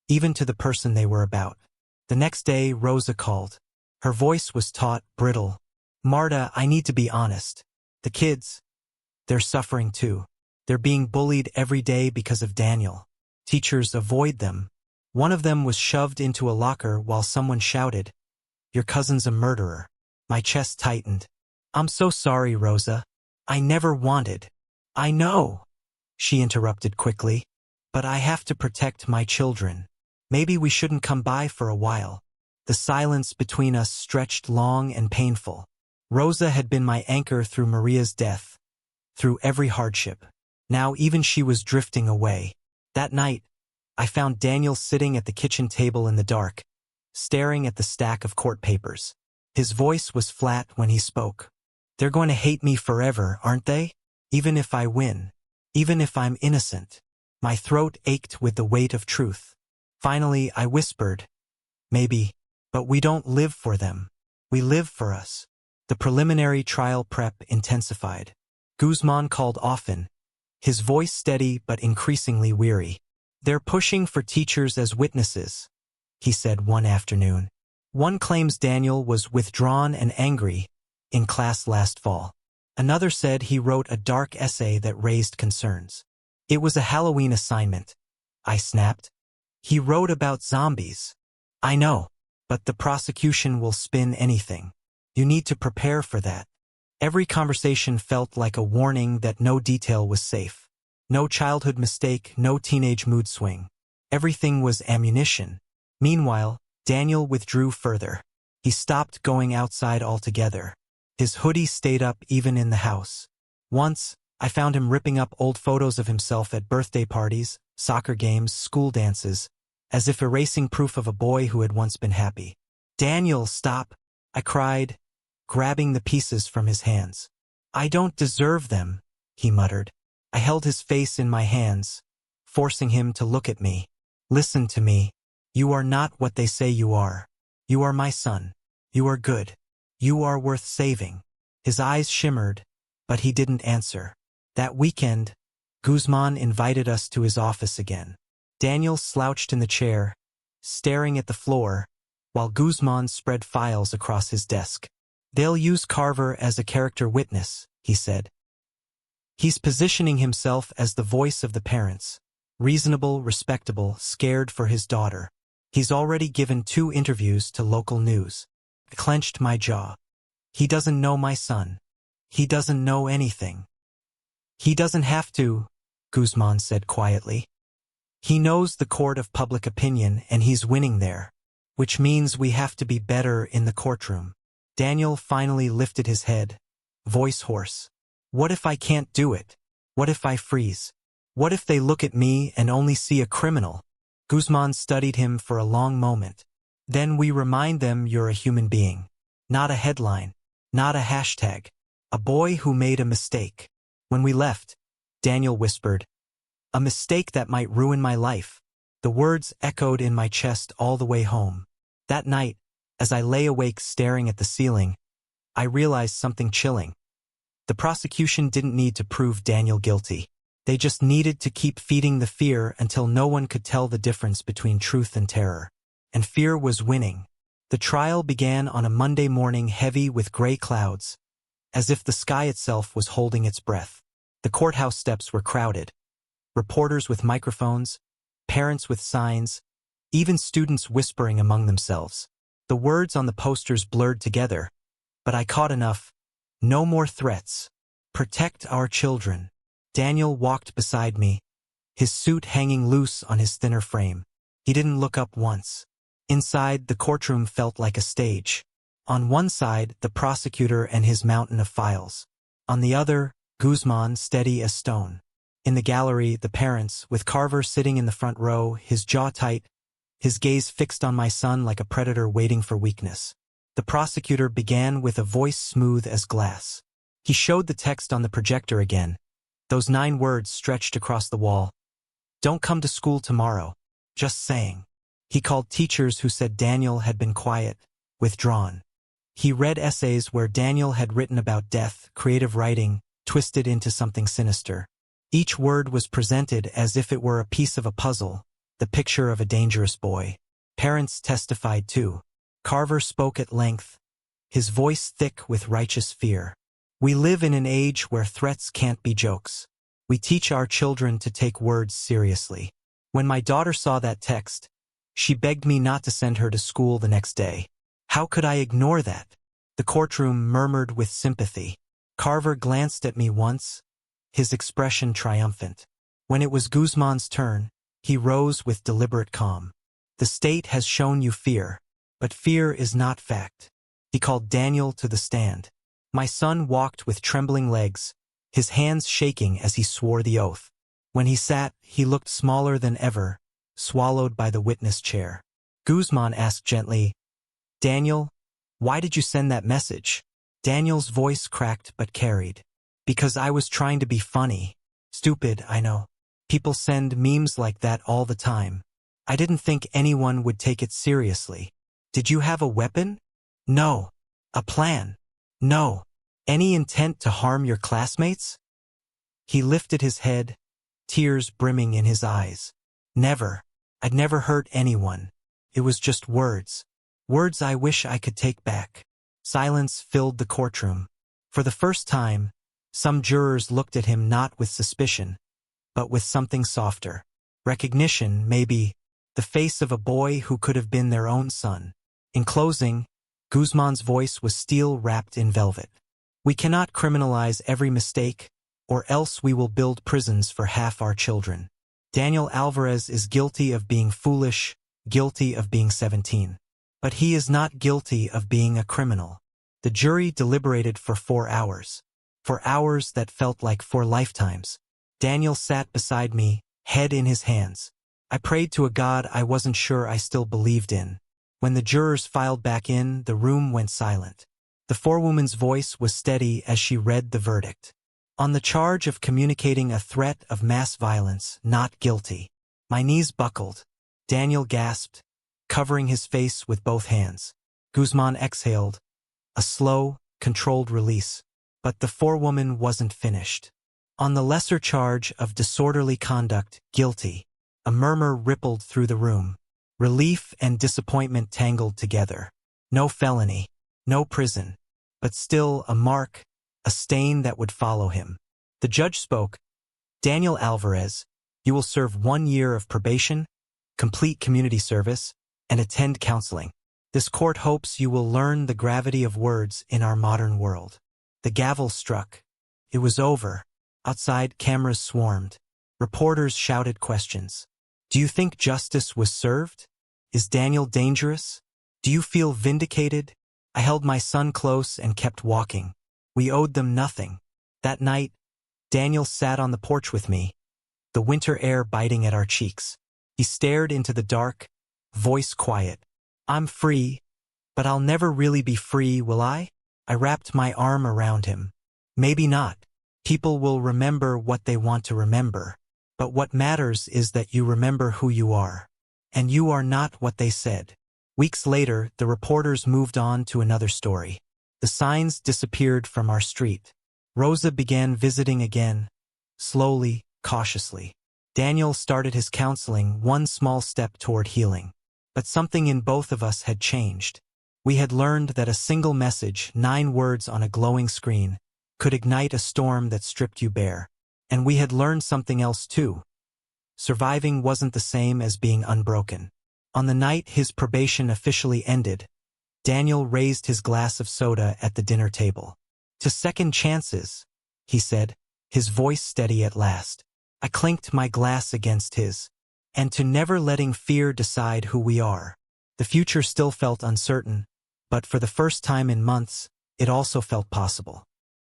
even to the person they were about. The next day, Rosa called. Her voice was taut, brittle. "Marta, I need to be honest. The kids, they're suffering too. They're being bullied every day because of Daniel. Teachers avoid them. One of them was shoved into a locker while someone shouted, 'Your cousin's a murderer.'" My chest tightened. "I'm so sorry, Rosa. I never wanted." "I know," she interrupted quickly, "but I have to protect my children. Maybe we shouldn't come by for a while." The silence between us stretched long and painful. Rosa had been my anchor through Maria's death, through every hardship. Now even she was drifting away. That night, I found Daniel sitting at the kitchen table in the dark, staring at the stack of court papers. His voice was flat when he spoke. "They're going to hate me forever, aren't they? Even if I win. Even if I'm innocent." My throat ached with the weight of truth. Finally, I whispered, "Maybe, but we don't live for them. We live for us." The preliminary trial prep intensified. Guzman called often, his voice steady but increasingly weary. "They're pushing for teachers as witnesses," he said one afternoon. One claims Daniel was withdrawn and angry in class last fall. Another said he wrote a dark essay that raised concerns. "It was a Halloween assignment," I snapped. "He wrote about zombies." "I know, but the prosecution will spin anything. You need to prepare for that." Every conversation felt like a warning that no detail was safe. No childhood mistake, no teenage mood swing. Everything was ammunition. Meanwhile, Daniel withdrew further. He stopped going outside altogether. His hoodie stayed up even in the house. Once, I found him ripping up old photos of himself at birthday parties, soccer games, school dances, as if erasing proof of a boy who had once been happy. "Daniel, stop!" I cried, grabbing the pieces from his hands. "I don't deserve them," he muttered. I held his face in my hands, forcing him to look at me. "Listen to me. You are not what they say you are. You are my son. You are good. You are worth saving. His eyes shimmered, but he didn't answer. That weekend, Guzman invited us to his office again. Daniel slouched in the chair, staring at the floor, while Guzman spread files across his desk. They'll use Carver as a character witness, he said. He's positioning himself as the voice of the parents. Reasonable, respectable, scared for his daughter. He's already given 2 interviews to local news. I clenched my jaw. He doesn't know my son. He doesn't know anything. He doesn't have to, Guzman said quietly. He knows the court of public opinion and he's winning there, which means we have to be better in the courtroom. Daniel finally lifted his head, voice hoarse. What if I can't do it? What if I freeze? What if they look at me and only see a criminal? Guzman studied him for a long moment. Then we remind them you're a human being. Not a headline. Not a hashtag. A boy who made a mistake. When we left, Daniel whispered, a mistake that might ruin my life. The words echoed in my chest all the way home. That night, as I lay awake staring at the ceiling, I realized something chilling. The prosecution didn't need to prove Daniel guilty. They just needed to keep feeding the fear until no one could tell the difference between truth and terror. And fear was winning. The trial began on a Monday morning heavy with gray clouds, as if the sky itself was holding its breath. The courthouse steps were crowded. Reporters with microphones, parents with signs, even students whispering among themselves. The words on the posters blurred together, but I caught enough. No more threats. Protect our children. Daniel walked beside me, his suit hanging loose on his thinner frame. He didn't look up once. Inside, the courtroom felt like a stage. On one side, the prosecutor and his mountain of files. On the other, Guzman steady as stone. In the gallery, the parents, with Carver sitting in the front row, his jaw tight, his gaze fixed on my son like a predator waiting for weakness. The prosecutor began with a voice smooth as glass. He showed the text on the projector again. Those 9 words stretched across the wall. Don't come to school tomorrow. Just saying. He called teachers who said Daniel had been quiet, withdrawn. He read essays where Daniel had written about death, creative writing, twisted into something sinister. Each word was presented as if it were a piece of a puzzle, the picture of a dangerous boy. Parents testified too. Carver spoke at length, his voice thick with righteous fear. We live in an age where threats can't be jokes. We teach our children to take words seriously. When my daughter saw that text, she begged me not to send her to school the next day. How could I ignore that? The courtroom murmured with sympathy. Carver glanced at me once, his expression triumphant. When it was Guzman's turn, he rose with deliberate calm. The state has shown you fear, but fear is not fact. He called Daniel to the stand. My son walked with trembling legs, his hands shaking as he swore the oath. When he sat, he looked smaller than ever, swallowed by the witness chair. Guzman asked gently, Daniel, why did you send that message? Daniel's voice cracked but carried. Because I was trying to be funny. Stupid, I know. People send memes like that all the time. I didn't think anyone would take it seriously. Did you have a weapon? No. A plan? No. Any intent to harm your classmates? He lifted his head, tears brimming in his eyes. Never. I'd never hurt anyone. It was just words. Words I wish I could take back. Silence filled the courtroom. For the first time, some jurors looked at him not with suspicion, but with something softer. Recognition, maybe, the face of a boy who could have been their own son. In closing, Guzman's voice was steel wrapped in velvet. We cannot criminalize every mistake, or else we will build prisons for half our children. Daniel Alvarez is guilty of being foolish, guilty of being 17. But he is not guilty of being a criminal. The jury deliberated for 4 hours. For hours that felt like 4 lifetimes. Daniel sat beside me, head in his hands. I prayed to a God I wasn't sure I still believed in. When the jurors filed back in, the room went silent. The forewoman's voice was steady as she read the verdict. On the charge of communicating a threat of mass violence, not guilty. My knees buckled. Daniel gasped, covering his face with both hands. Guzman exhaled, a slow, controlled release. But the forewoman wasn't finished. On the lesser charge of disorderly conduct, guilty, a murmur rippled through the room. Relief and disappointment tangled together. No felony, no prison, but still a mark, a stain that would follow him. The judge spoke. Daniel Alvarez, you will serve 1 year of probation, complete community service, and attend counseling. This court hopes you will learn the gravity of words in our modern world. The gavel struck. It was over. Outside, cameras swarmed. Reporters shouted questions. Do you think justice was served? Is Daniel dangerous? Do you feel vindicated? I held my son close and kept walking. We owed them nothing. That night, Daniel sat on the porch with me, the winter air biting at our cheeks. He stared into the dark, voice quiet. I'm free, but I'll never really be free, will I? I wrapped my arm around him. Maybe not. People will remember what they want to remember. But what matters is that you remember who you are. And you are not what they said. Weeks later, the reporters moved on to another story. The signs disappeared from our street. Rosa began visiting again, slowly, cautiously. Daniel started his counseling, one small step toward healing. But something in both of us had changed. We had learned that a single message, 9 words on a glowing screen, could ignite a storm that stripped you bare. And we had learned something else too. Surviving wasn't the same as being unbroken. On the night his probation officially ended, Daniel raised his glass of soda at the dinner table. To second chances, he said, his voice steady at last. I clinked my glass against his. And to never letting fear decide who we are. The future still felt uncertain, but for the first time in months, it also felt possible.